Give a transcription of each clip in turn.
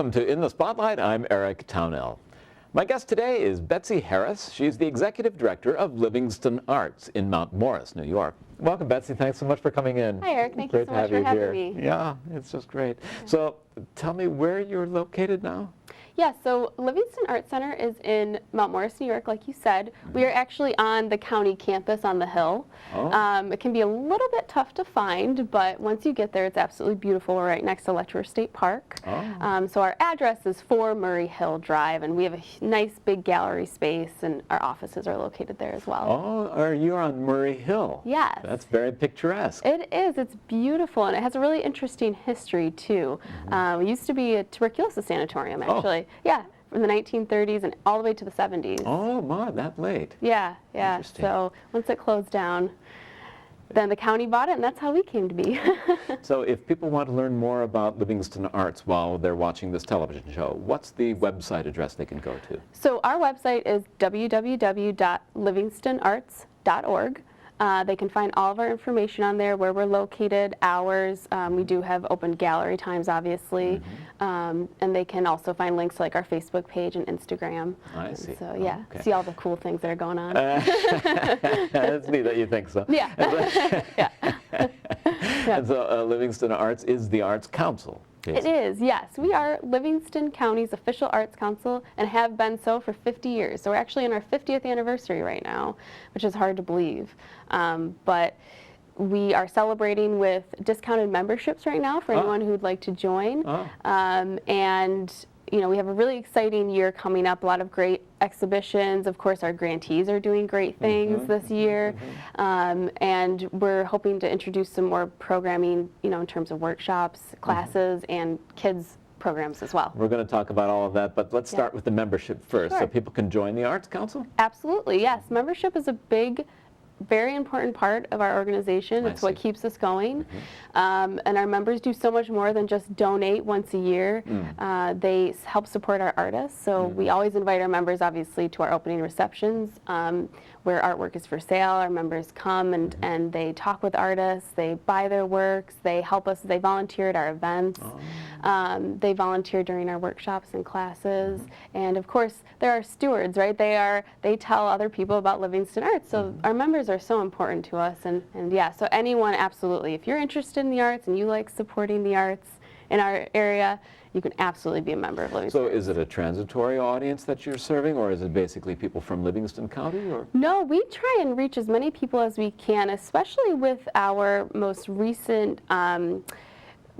Welcome to In the Spotlight. I'm Eric Townell. My guest today is Betsy Harris. She's the Executive Director of Livingston Arts in Mount Morris, New York. Welcome, Betsy. Thanks so much for coming in. Hi, Eric. Thank you so much for having me. Yeah, it's just great. So tell me where you're located now. Yeah, so Livingston Arts Center is in Mount Morris, New York, like you said. We are actually on the county campus on the hill. Oh. It can be a little bit tough to find, but once you get there, it's absolutely beautiful. We're right next to Letchworth State Park. Oh. So our address is 4 Murray Hill Drive, and we have a nice big gallery space, and our offices are located there as well. Oh, you're on Murray Hill. Yes. That's very picturesque. It is. It's beautiful, and it has a really interesting history, too. It used to be a tuberculosis sanatorium, actually. Yeah, from the 1930s and all the way to the 70s. Oh, my, that late. Yeah. Interesting. So once it closed down, then the county bought it, and that's how we came to be. So if people want to learn more about Livingston Arts while they're watching this television show, what's the website address they can go to? So our website is www.livingstonarts.org. They can find all of our information on there, where we're located, hours. We do have open gallery times, obviously. And they can also find links to, like, our Facebook page and Instagram. I see. So, yeah, Okay. see all the cool things that are going on. That's neat that you think so. Yeah. Yeah. And so Livingston Arts is the Arts Council. It is, yes. We are Livingston County's official arts council and have been so for 50 years. So we're actually in our 50th anniversary right now, which is hard to believe. But we are celebrating with discounted memberships right now for anyone who'd like to join. And you know, we have a really exciting year coming up, a lot of great exhibitions. Of course, our grantees are doing great things this year. And we're hoping to introduce some more programming, you know, in terms of workshops, classes, and kids programs as well. We're going to talk about all of that, but let's start with the membership first, so Sure. people can join the Arts Council? Absolutely, yes. Membership is a big, very important part of our organization. It's what keeps us going. And our members do so much more than just donate once a year. They help support our artists. So we always invite our members, obviously, to our opening receptions where artwork is for sale. Our members come and they talk with artists. They buy their works. They help us. They volunteer at our events. They volunteer during our workshops and classes. And of course, they're our stewards, right? They tell other people about Livingston Arts. So our members are so important to us. And yeah, so anyone, absolutely. If you're interested in the arts and you like supporting the arts in our area, you can absolutely be a member of Livingston. So is it a transitory audience that you're serving, or is it basically people from Livingston County? Or? No, we try and reach as many people as we can, especially with our most recent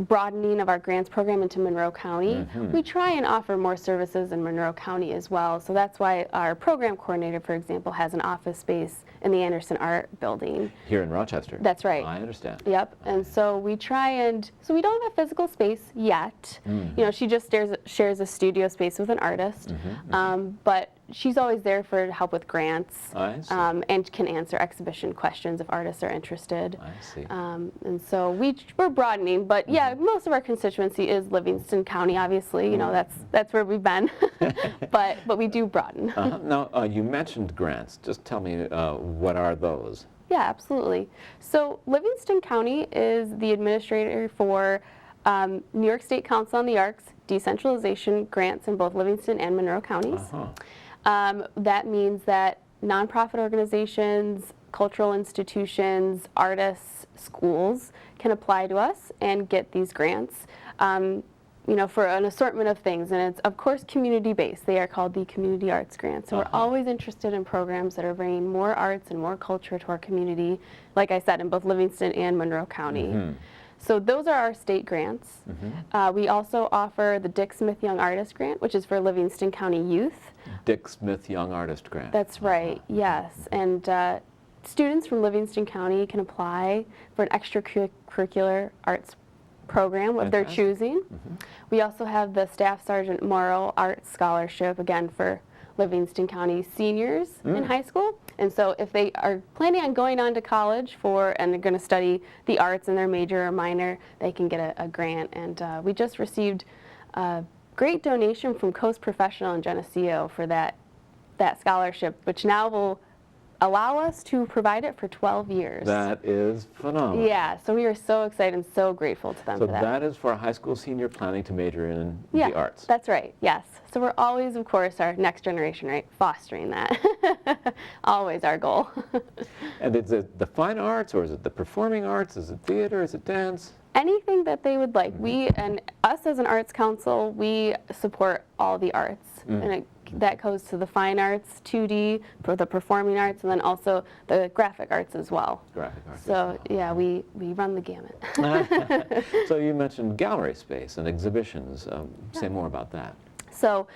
broadening of our grants program into Monroe County. We try and offer more services in Monroe County as well. So that's why our program coordinator, for example, has an office space in the Anderson Art Building. Here in Rochester? That's right. I understand. Yep. And so we try and, so we don't have a physical space yet. You know, she just shares a studio space with an artist. But she's always there to help with grants. I see. And can answer exhibition questions if artists are interested. I see. And so we're broadening, but yeah, most of our constituency is Livingston County, obviously. You know, that's where we've been. but we do broaden. Now, you mentioned grants. Just tell me, what are those? Yeah, absolutely. So Livingston County is the administrator for New York State Council on the Arts decentralization grants in both Livingston and Monroe counties. That means that nonprofit organizations, cultural institutions, artists, schools can apply to us and get these grants, you know, for an assortment of things. And it's, of course, community-based. They are called the Community Arts Grants. So we're always interested in programs that are bringing more arts and more culture to our community, like I said, in both Livingston and Monroe County. So those are our state grants. We also offer the Dick Smith Young Artist Grant, which is for Livingston County youth. Dick Smith Young Artist Grant. That's right, yes. And students from Livingston County can apply for an extracurricular arts program of their choosing. We also have the Staff Sergeant Morrow Arts Scholarship, again, for Livingston County seniors in high school. And so if they are planning on going on to college and they're going to study the arts in their major or minor, they can get a grant. And we just received a great donation from Coast Professional in Geneseo for that scholarship, which now will allow us to provide it for 12 years. That is phenomenal. Yeah, so we are so excited and so grateful to them So for that. that is for a high school senior planning to major in Yeah, the arts. that's right, yes. So we're always, of course, our next generation, right, fostering that. Always our goal. And is it the fine arts, or is it the performing arts? Is it theater? Is it dance? Anything that they would like. We, and us as an arts council, we support all the arts. And that goes to the fine arts, 2D, for the performing arts, and then also the graphic arts as well. Graphic arts. So yeah, we run the gamut. So you mentioned gallery space and exhibitions. Say more about that. So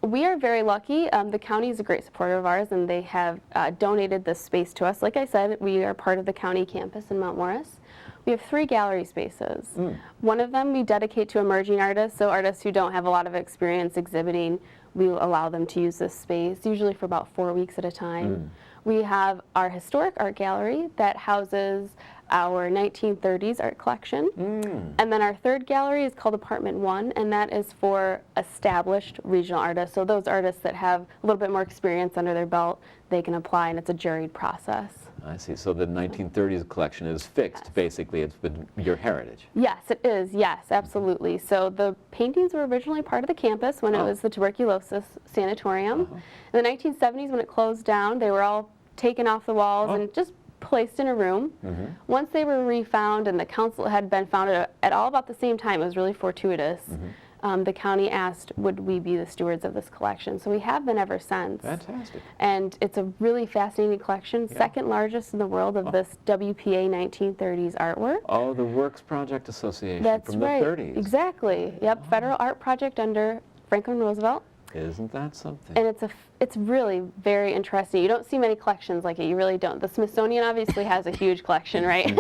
we are very lucky. The county is a great supporter of ours, and they have donated this space to us. Like I said, we are part of the county campus in Mount Morris. We have 3 gallery spaces. One of them we dedicate to emerging artists, so artists who don't have a lot of experience exhibiting, we allow them to use this space, usually for about 4 weeks at a time. We have our historic art gallery that houses our 1930s art collection. And then our 3rd gallery is called Apartment 1, and that is for established regional artists. So those artists that have a little bit more experience under their belt, they can apply, and it's a juried process. I see. So the 1930s collection is fixed, Yes. basically. It's been your heritage. Yes, it is. Yes, absolutely. So the paintings were originally part of the campus when it was the tuberculosis sanatorium. In the 1970s, when it closed down, they were all taken off the walls and just placed in a room. Once they were refound, and the council had been founded at all about the same time, it was really fortuitous. The county asked, would we be the stewards of this collection? So we have been ever since. Fantastic. And it's a really fascinating collection, second largest in the world of this WPA 1930s artwork. Oh, the Works Project Association That's from right. the 30s. Exactly. Yep, federal art project under Franklin Roosevelt. Isn't that something? And it's really very interesting. You don't see many collections like it. You really don't. The Smithsonian obviously has a huge collection, right?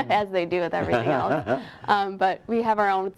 As they do with everything else. But we have our own.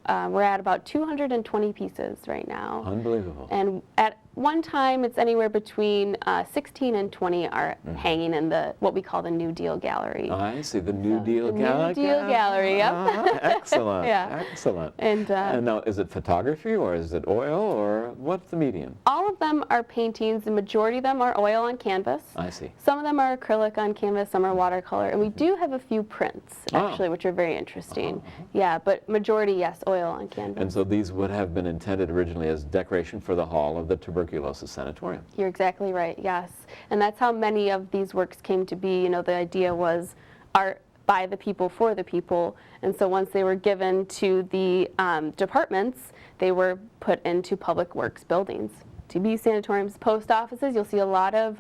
We're at about 220 pieces right now. Unbelievable. And at one time, it's anywhere between 16 and 20 are hanging in what we call the New Deal Gallery. I see, the New Deal Gallery. New Deal Gallery, yep. Excellent, Yeah. excellent. And now, is it photography, or is it oil, or what's the medium? all of them are paintings. The majority of them are oil on canvas. I see. Some of them are acrylic on canvas, some are watercolor, and we do have a few prints, actually, which are very interesting. Yeah, but majority, yes, oil on canvas. And so these would have been intended originally as decoration for the hall of the tuberculosis sanatorium. You're exactly right, yes. And that's how many of these works came to be. You know, the idea was art by the people for the people. And so once they were given to the departments, they were put into public works buildings. TB sanatoriums, post offices. You'll see a lot of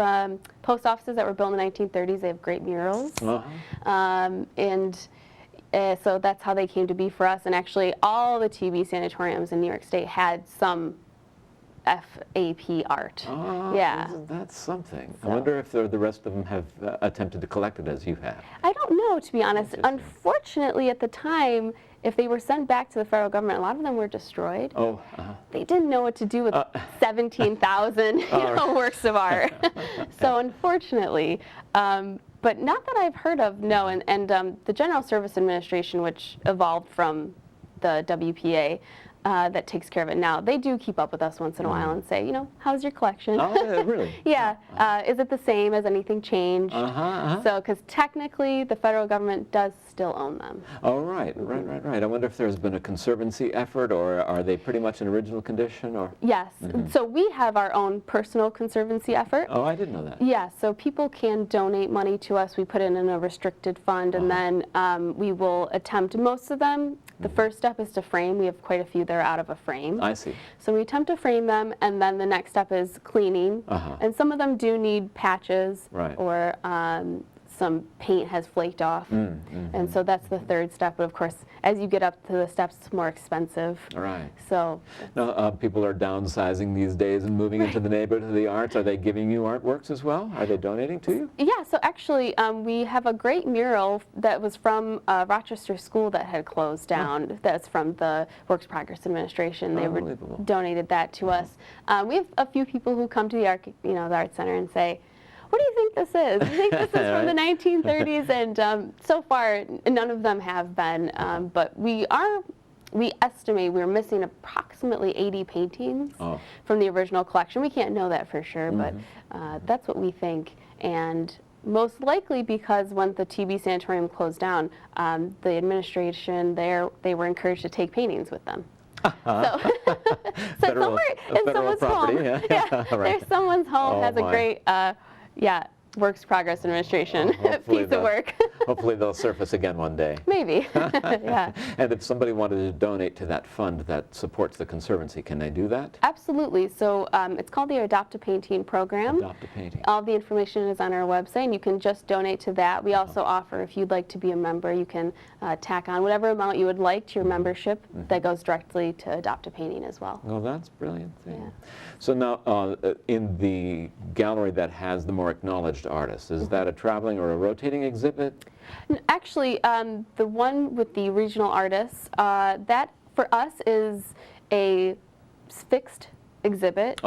post offices that were built in the 1930s. They have great murals. So that's how they came to be for us. And actually, all the TB sanatoriums in New York State had some FAP art. Yeah. That's something. So. I wonder if the rest of them have attempted to collect it as you have. I don't know, to be honest. Unfortunately, at the time, if they were sent back to the federal government, a lot of them were destroyed. They didn't know what to do with 17,000 works of art. So unfortunately, but not that I've heard of, no. And the General Service Administration, which evolved from the WPA, that takes care of it now, they do keep up with us once in a while and say, you know, how's your collection? Oh, really? Yeah. Is it the same? Has anything changed? So, because technically the federal government does still own them. Oh, right. I wonder if there's been a conservancy effort, or are they pretty much in original condition? Or Yes. So we have our own personal conservancy effort. Oh, I didn't know that. Yeah, so people can donate money to us. We put it in a restricted fund, and then we will attempt, most of them, the first step is to frame. We have quite a few that are out of a frame. I see. So we attempt to frame them, and then the next step is cleaning. And some of them do need patches, or some paint has flaked off. And so that's the third step. But of course, as you get up to the steps, it's more expensive. Right. So now, people are downsizing these days and moving into the neighborhood of the arts. Are they giving you artworks as well? Are they donating to you? Yeah, so actually we have a great mural that was from Rochester School that had closed down. That's from the Works Progress Administration. They donated that to us. We have a few people who come to the Art Center and say, what do you think this is? I think this is from the 1930s, and so far none of them have been. But we are we estimate we're missing approximately 80 paintings from the original collection. We can't know that for sure, but that's what we think. And most likely because when the TB sanatorium closed down, the administration there, they were encouraged to take paintings with them. So, somewhere in someone's property, home, there's someone's home has a great, Works Progress Administration piece of work. Hopefully they'll surface again one day. Maybe, yeah. And if somebody wanted to donate to that fund that supports the Conservancy, can they do that? Absolutely. So it's called the Adopt a Painting program. Adopt a Painting. All the information is on our website, and you can just donate to that. We also offer, if you'd like to be a member, you can tack on whatever amount you would like to your membership that goes directly to Adopt a Painting as well. Oh, that's brilliant thing. Yeah. So now, in the gallery that has the more acknowledged artists, is that a traveling or a rotating exhibit? Actually, the one with the regional artists, that for us is a fixed exhibit.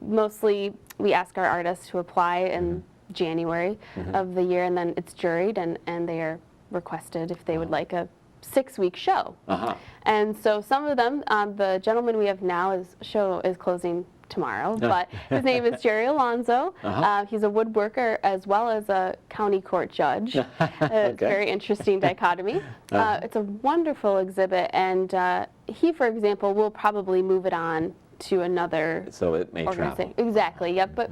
Mostly we ask our artists to apply in January of the year, and then it's juried, and they are requested if they would like a 6-week show. And so some of them, the gentleman we have now, his show is closing tomorrow, but his name is Jerry Alonzo. He's a woodworker as well as a county court judge. It's a very interesting dichotomy. It's a wonderful exhibit, and he, for example, will probably move it on to another So it may travel. Exactly, yep. But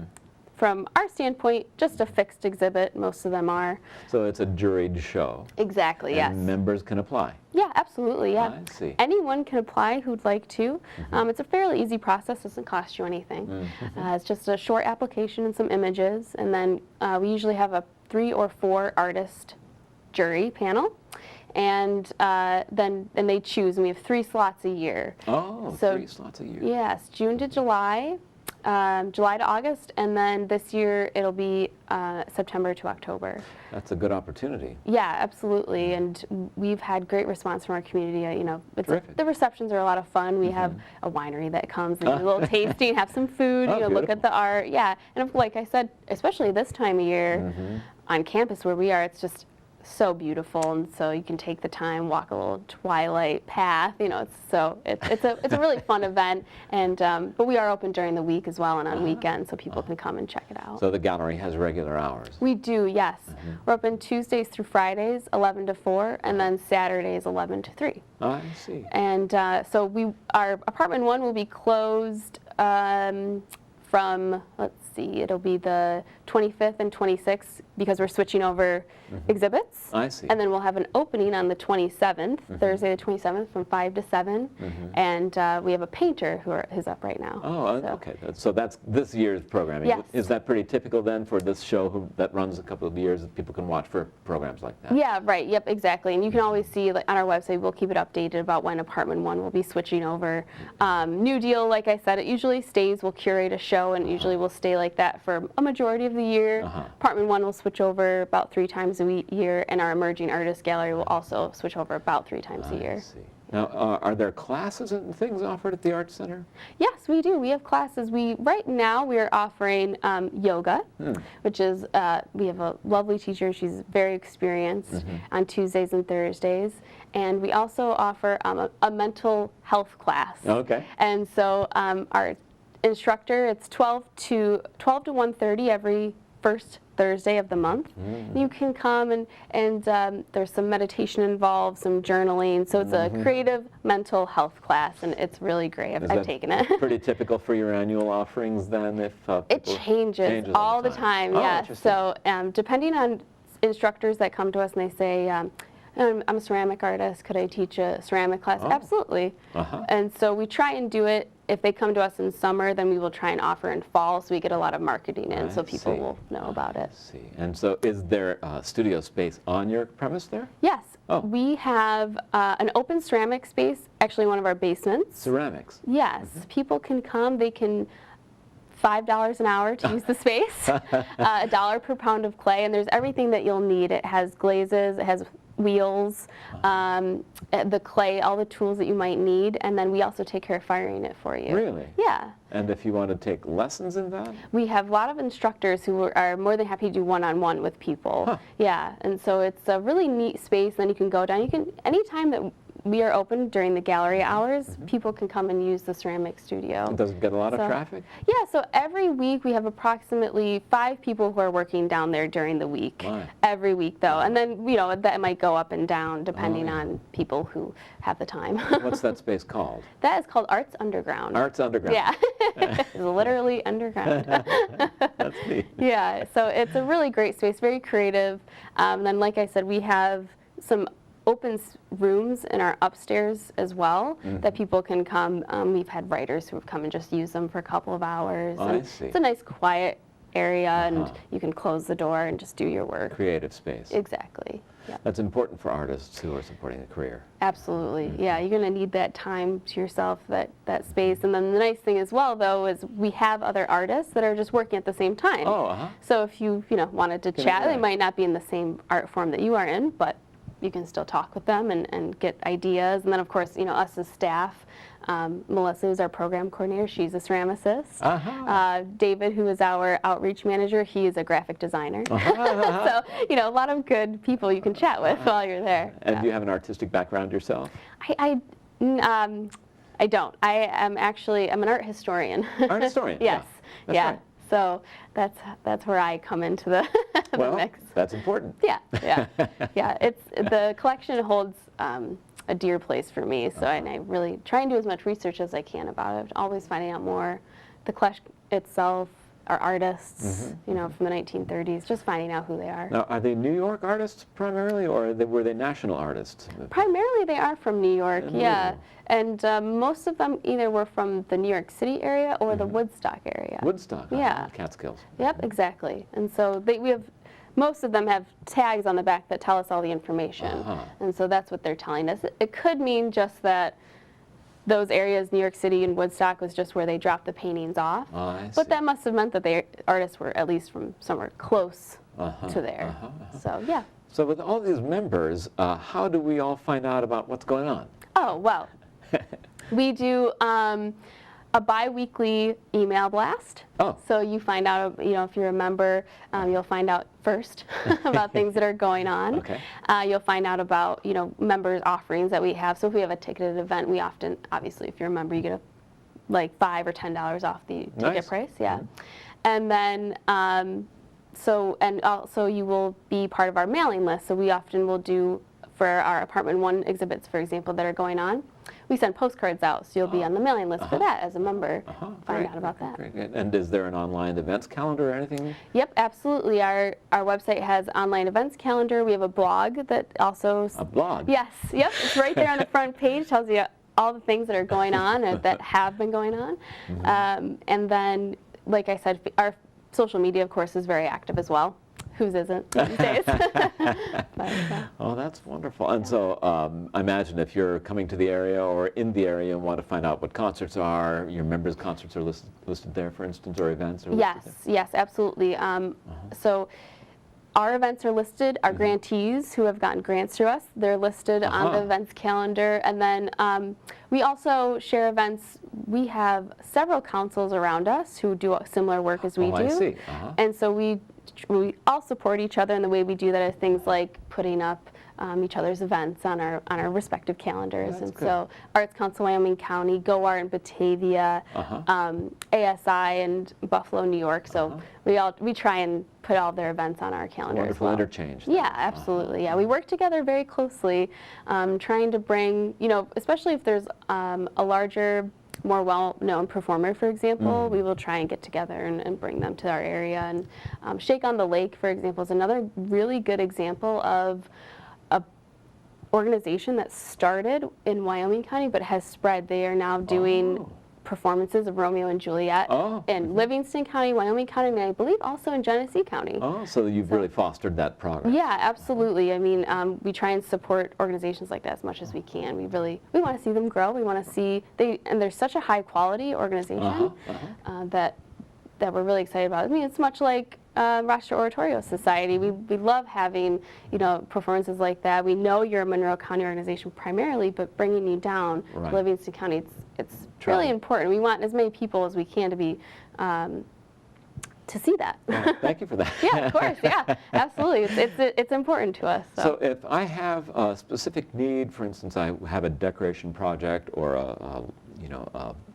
from our standpoint, just a fixed exhibit, most of them are. So it's a juried show. Exactly, yes. And members can apply. Yeah, absolutely, yeah. I see. Anyone can apply who'd like to. It's a fairly easy process, doesn't cost you anything. It's just a short application and some images, and then we usually have a 3 or 4 artist jury panel. And then they choose, and we have 3 slots a year. Oh, so 3 slots a year. Yes, June to July, July to August, and then this year it'll be September to October. That's a good opportunity. Yeah, absolutely, and we've had great response from our community. You know, the receptions are a lot of fun. We have a winery that comes and do a little tasting, have some food, you know, look at the art. Yeah, and like I said, especially this time of year on campus where we are, it's just so beautiful, and so you can take the time, walk a little twilight path. You know, it's a really fun event, and but we are open during the week as well and on weekends, so people can come and check it out. So the gallery has regular hours. We do, yes. We're open Tuesdays through Fridays, 11 to 4, and then Saturdays, 11 to 3. I see. And so our apartment 1 will be closed from, let's see, it'll be the 25th and 26th because we're switching over exhibits. I see. And then we'll have an opening on the 27th, Thursday the 27th from 5 to 7. And we have a painter who's up right now. Oh, okay. So that's this year's programming. Yes. Is that pretty typical then for this show that runs a couple of years that people can watch for programs like that? Yeah, right. Yep, exactly. And you can always see on our website, we'll keep it updated about when apartment 1 will be switching over. New deal, like I said, it usually stays. We'll curate a show, and usually we'll stay like that for a majority of the year. Apartment 1 will switch over about 3 times a year, and our emerging artist gallery will also switch over about 3 times a year. I see. Now, are there classes and things offered at the Art Center? Yes, we do. We have classes. Right now we are offering yoga, which is, we have a lovely teacher. She's very experienced on Tuesdays and Thursdays. And we also offer a mental health class. Okay. And so our instructor, it's 12 to 1:30 every first Thursday of the month. You can come, and there's some meditation involved, some journaling. So it's a creative mental health class, and it's really great. I've taken it. Pretty typical for your annual offerings then? It changes all the time, yes. So depending on instructors that come to us and they say, I'm a ceramic artist, could I teach a ceramic class? Absolutely. And so we try and do it. If they come to us in summer, then we will try and offer in fall, so we get a lot of marketing in, so people will know about it. And so is there studio space on your premise there? Yes. We have an open ceramic space, actually one of our basements. Ceramics? Yes. People can come. They can $5 an hour to use the space, $1 per pound of clay, and there's everything that you'll need. It has glazes, it has wheels, the clay, all the tools that you might need, and then we also take care of firing it for you. Really? Yeah. And if you want to take lessons in that? We have a lot of instructors who are more than happy to do one-on-one with people. Yeah, and so it's a really neat space. Then you can go down. You can anytime that we are open during the gallery hours. People can come and use the ceramic studio. It doesn't get a lot of traffic? Yeah, so every week we have approximately 5 people who are working down there during the week. My. Every week, though. And then, you know, that might go up and down depending on people who have the time. What's that space called? That is called Arts Underground. Arts Underground. Yeah. It's literally underground. That's neat. Yeah, so it's a really great space, very creative. And then, like I said, we have some open rooms in our upstairs as well that people can come. We've had writers who have come and just use them for a couple of hours. Oh, and I see. It's a nice quiet area, and you can close the door and just do your work. Creative space. Exactly. Yeah. That's important for artists who are supporting a career. Absolutely. Yeah, you're going to need that time to yourself, that space. And then the nice thing as well, though, is we have other artists that are just working at the same time. Oh, So if you wanted to chat, they might not be in the same art form that you are in, but you can still talk with them and get ideas. And then, of course, us as staff. Melissa is our program coordinator. She's a ceramicist. David, who is our outreach manager, he is a graphic designer. So, a lot of good people you can chat with while you're there. And do you have an artistic background yourself? I don't. I'm an art historian. Art historian? Yes. That's right. So that's where I come into the, the mix. That's important. Yeah. It's the collection holds a dear place for me. So and I really try and do as much research as I can about it. Always finding out more. The collection itself, our artists, from the 1930s, just finding out who they are. Now, are they New York artists primarily, or were they national artists? Primarily, they are from New York. Yeah. And most of them either were from the New York City area or the Woodstock area. Woodstock. Yeah. Catskills. Yep, exactly. And so most of them have tags on the back that tell us all the information. And so that's what they're telling us. It could mean just that those areas, New York City and Woodstock, was just where they dropped the paintings off. I see. But that must have meant that the artists were at least from somewhere close to there. So, yeah. So with all these members, how do we all find out about what's going on? Oh, well, we do a bi-weekly email blast. Oh. So you find out, if you're a member, you'll find out first about things that are going on. Okay. You'll find out about, members' offerings that we have. So if we have a ticketed event, we often, obviously, if you're a member, you get like $5 or $10 off the ticket price. Yeah. And then, and also you will be part of our mailing list. So we often will do, for our Apartment 1 exhibits, for example, that are going on, we send postcards out, so you'll be on the mailing list for that as a member. Find out about that. Great. And is there an online events calendar or anything? Yep, absolutely. Our website has online events calendar. We have a blog that also... A blog? Yes. Yep. It's right there on the front page. Tells you all the things that are going on or that have been going on. And then, like I said, our social media, of course, is very active as well. Whose isn't these days? Oh, that's wonderful. And so I imagine if you're coming to the area or in the area and want to find out what concerts are, your members' concerts are listed there, for instance, or events are listed there? Yes, absolutely. So our events are listed. Our grantees who have gotten grants through us, they're listed on the events calendar. And then we also share events. We have several councils around us who do similar work as we do. I see. And so we all support each other, and the way we do that is things like putting up each other's events on our respective calendars. That's and good. So Arts Council Wyoming County, Go Art in Batavia, ASI and Buffalo, New York. So we try and put all their events on our calendar as Wonderful well. interchange. Yeah, absolutely. Yeah, we work together very closely, trying to bring, especially if there's a larger, more well-known performer, for example, we will try and get together and bring them to our area. And Shake on the Lake, for example, is another really good example of a organization that started in Wyoming County but has spread. They are now doing performances of Romeo and Juliet in Livingston County, Wyoming County, and I believe also in Genesee County. Oh, so you've really fostered that progress. Yeah, absolutely. I mean, we try and support organizations like that as much as we can. We want to see them grow. We want to see and they're such a high quality organization that we're really excited about. I mean, it's much like Rochester Oratorio Society. We love having performances like that. We know you're a Monroe County organization primarily, but bringing you down to Livingston County, it's really important. We want as many people as we can to be to see that. Well, thank you for that. Yeah, of course. Yeah, absolutely. It's important to us. So if I have a specific need, for instance, I have a decoration project or a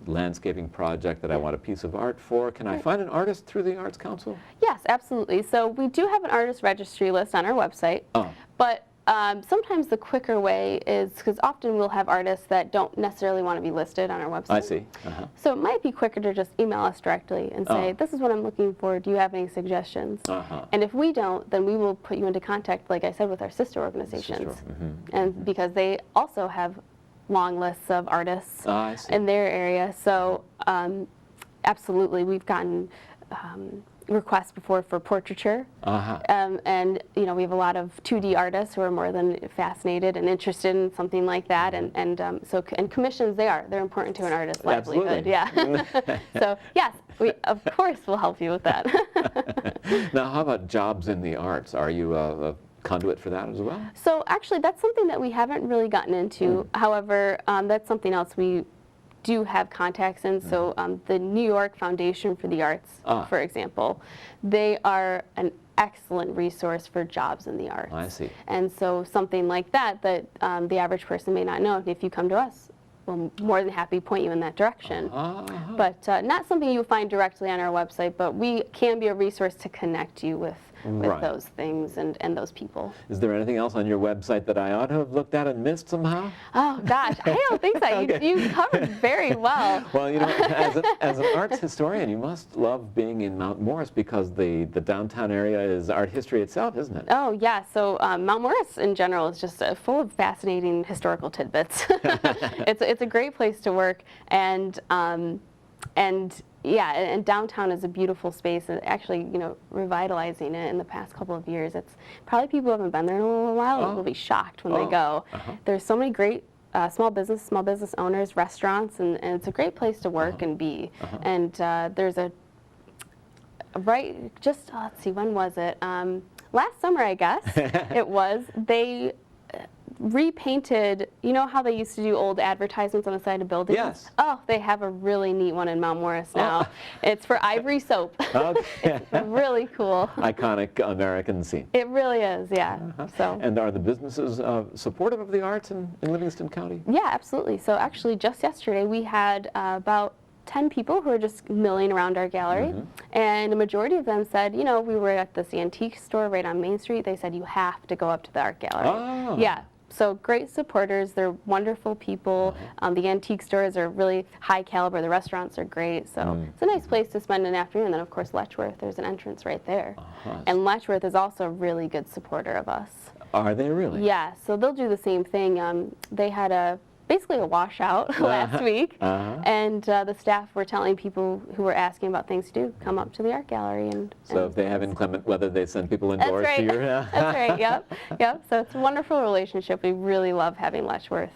landscaping project that I want a piece of art for, can I find an artist through the Arts Council? Yes, absolutely. So we do have an artist registry list on our website, but sometimes the quicker way is, because often we'll have artists that don't necessarily want to be listed on our website. I see. So it might be quicker to just email us directly and say, this is what I'm looking for, do you have any suggestions? And if we don't, then we will put you into contact, like I said, with our sister organizations. And because they also have long lists of artists in their area. So absolutely, we've gotten requests before for portraiture, and we have a lot of 2D artists who are more than fascinated and interested in something like that, and commissions, they're important to an artist's livelihood. Yeah. So yes, we of course will help you with that. Now, how about jobs in the arts? Are you a conduit for that as well? So actually, that's something that we haven't really gotten into. However, that's something else we do have contacts in. So the New York Foundation for the Arts, for example, they are an excellent resource for jobs in the arts. I see. And so something like that the average person may not know. If you come to us, we're more than happy to point you in that direction. But not something you'll find directly on our website, but we can be a resource to connect you with those things and those people. Is there anything else on your website that I ought to have looked at and missed somehow? Oh gosh, I don't think so. Okay. You covered very well. Well, as an arts historian, you must love being in Mount Morris, because the downtown area is art history itself, isn't it? Oh yeah, so Mount Morris in general is just full of fascinating historical tidbits. It's a great place to work, and downtown is a beautiful space, and actually, revitalizing it in the past couple of years. It's probably people who haven't been there in a little while will be shocked when they go. There's so many great small business owners, restaurants, and it's a great place to work and be. And there's let's see, when was it? Last summer, I guess it was. They repainted, you know how they used to do old advertisements on the side of buildings? Yes. Oh, they have a really neat one in Mount Morris now. It's for Ivory Soap. Okay. It's really cool. Iconic American scene. It really is, yeah. So. And are the businesses supportive of the arts in Livingston County? Yeah, absolutely. So actually, just yesterday, we had about 10 people who were just milling around our gallery, and the majority of them said, we were at this antique store right on Main Street. They said, you have to go up to the art gallery. Yeah. So great supporters, they're wonderful people. The antique stores are really high caliber, the restaurants are great, so it's a nice place to spend an afternoon. And then of course Letchworth, there's an entrance right there. And Letchworth is also a really good supporter of us. Are they really? Yeah, so they'll do the same thing. They had basically a washout last week, and the staff were telling people who were asking about things to do, come up to the art gallery. So if they have inclement weather, they send people indoors to your... That's right, yep. So it's a wonderful relationship. We really love having Letchworth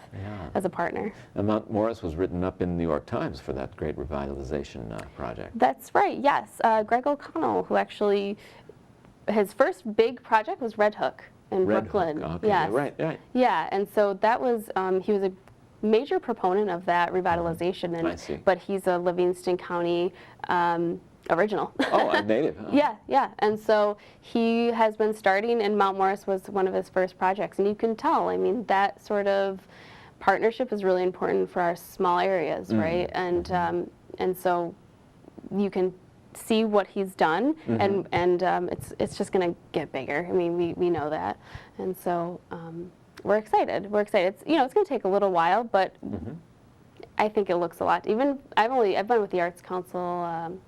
as a partner. And Mount Morris was written up in the New York Times for that great revitalization project. That's right, yes. Greg O'Connell, who actually, his first big project was Red Hook in Brooklyn. Okay, yes. right. Yeah, and so that was, he was a major proponent of that revitalization, but he's a Livingston County original. Oh, a native. Yeah, and so he has been starting, and Mount Morris was one of his first projects, and you can tell, that sort of partnership is really important for our small areas, right? And so you can see what he's done, and it's just going to get bigger. We know that, and so we're excited. It's it's going to take a little while, but I think it looks a lot. Even I've been with the Arts Council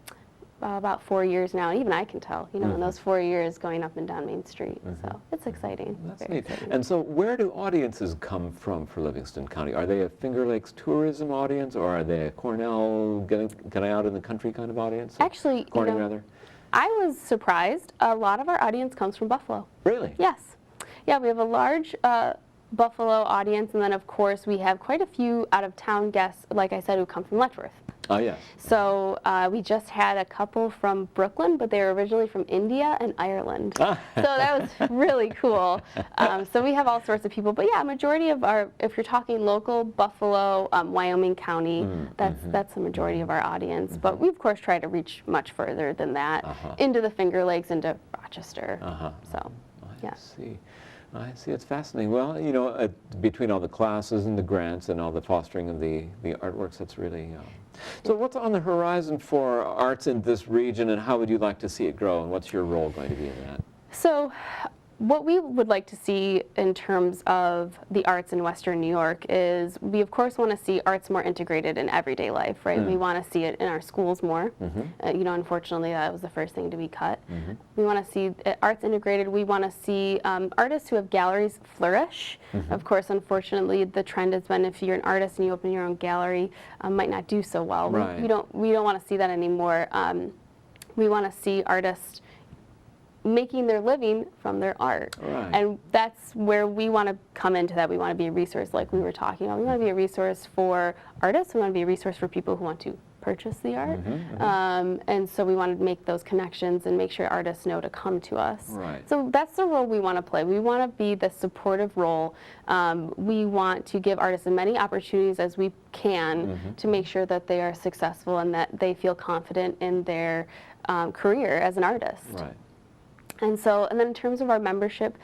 about 4 years now, and even I can tell, in those 4 years going up and down Main Street. So it's exciting. That's neat. And so where do audiences come from for Livingston County? Are they a Finger Lakes tourism audience, or are they a Cornell, getting out in the country kind of audience? Actually, Corning, rather? I was surprised. A lot of our audience comes from Buffalo. Really? Yes. Yeah, we have a large Buffalo audience, and then of course we have quite a few out-of-town guests, like I said, who come from Letchworth. Oh, yes. So we just had a couple from Brooklyn, but they were originally from India and Ireland. So that was really cool. So we have all sorts of people. But yeah, majority of our, if you're talking local, Buffalo, Wyoming County, that's the majority of our audience. But we, of course, try to reach much further than that, into the Finger Lakes, into Rochester. So, yeah. I see. It's fascinating. Well, you know, between all the classes and the grants and all the fostering of the artworks, that's really... So what's on the horizon for arts in this region, and how would you like to see it grow, and what's your role going to be in that? So what we would like to see in terms of the arts in Western New York is we, of course, want to see arts more integrated in everyday life, right? We want to see it in our schools more. You know, unfortunately, that was the first thing to be cut. We want to see arts integrated. We want to see artists who have galleries flourish. Of course, unfortunately, the trend has been if you're an artist and you open your own gallery, might not do so well. Right. We don't want to see that anymore. We want to see artists making their living from their art. Right. And that's where we want to come into that. We want to be a resource like we were talking about. We want to be a resource for artists. We want to be a resource for people who want to purchase the art. And so we want to make those connections and make sure artists know to come to us. Right. So that's the role we want to play. We want to be the supportive role. We want to give artists as many opportunities as we can to make sure that they are successful and that they feel confident in their career as an artist. Right. And so, and then in terms of our membership,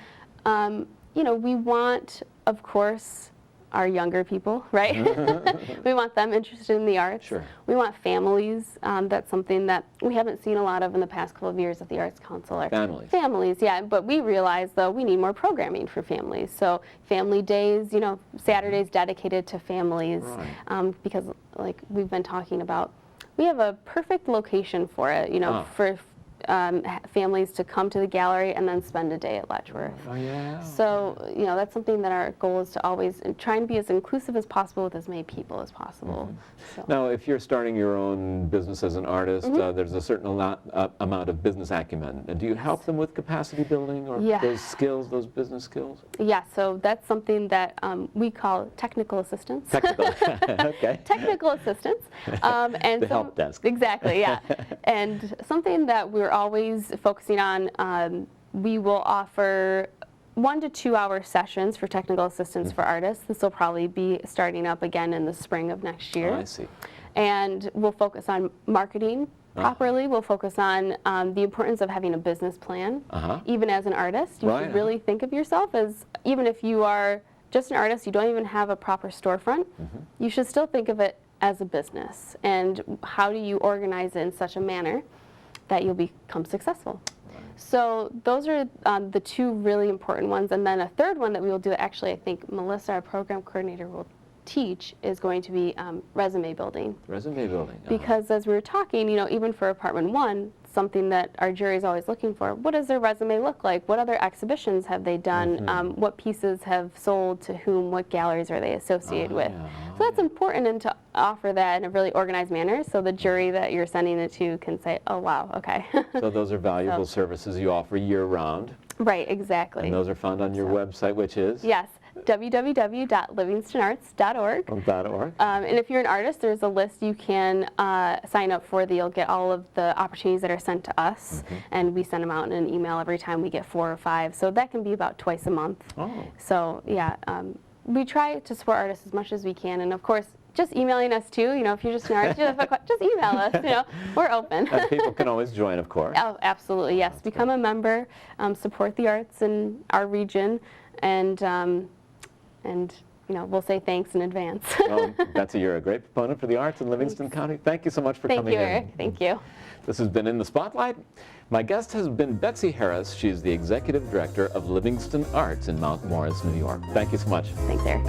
you know, we want, of course, our younger people, right? We want them interested in the arts. Sure. We want families. That's something that we haven't seen a lot of in the past couple of years at the Arts Council. Families. Families, yeah. But we realize, though, we need more programming for families. So family days, you know, Saturdays dedicated to families. Right. Because, like we've been talking about, we have a perfect location for it, you know, for families to come to the gallery and then spend a day at Letchworth. Oh, yeah. So, you know, that's something that our goal is to always try and be as inclusive as possible with as many people as possible. So. Now, if you're starting your own business as an artist, there's a certain amount of business acumen. And do you help them with capacity building or those skills, those business skills? Yeah, so that's something that we call technical assistance. Technical, okay. Technical assistance. And the help desk. Exactly, yeah. And something that we're always focusing on, we will offer 1 to 2 hour sessions for technical assistance for artists. This will probably be starting up again in the spring of next year. Oh, I see. And we'll focus on marketing properly. We'll focus on the importance of having a business plan. Even as an artist, you should really think of yourself as, even if you are just an artist, you don't even have a proper storefront, you should still think of it as a business. And how do you organize it in such a manner that you'll become successful? So those are the 2 really important ones. And then a third one that we will do, actually I think Melissa, our program coordinator, will teach, is going to be resume building. Resume building. Because as we were talking, you know, even for apartment 1, something that our jury is always looking for, what does their resume look like? What other exhibitions have they done? What pieces have sold to whom? What galleries are they associated with? So that's important, and to offer that in a really organized manner so the jury that you're sending it to can say, oh wow, okay. So those are valuable services you offer year-round. Right, exactly. And those are found on your website, which is? Yes. www.livingstonarts.org. And if you're an artist, there's a list you can sign up for. You'll get all of the opportunities that are sent to us, and we send them out in an email every time we get 4 or 5. So that can be about twice a month. So yeah, we try to support artists as much as we can, and of course, just emailing us too. You know, if you're just an artist, just email us. You know, we're open. And people can always join, of course. Oh, absolutely, yes. That's Become a member, support the arts in our region, and you know, we'll say thanks in advance. Well, Betsy, you're a great proponent for the arts in Livingston County. Thank you so much for coming in. Thank you, Eric. Thank you. This has been In the Spotlight. My guest has been Betsy Harris. She's the Executive Director of Livingston Arts in Mount Morris, New York. Thank you so much. Thanks, Eric.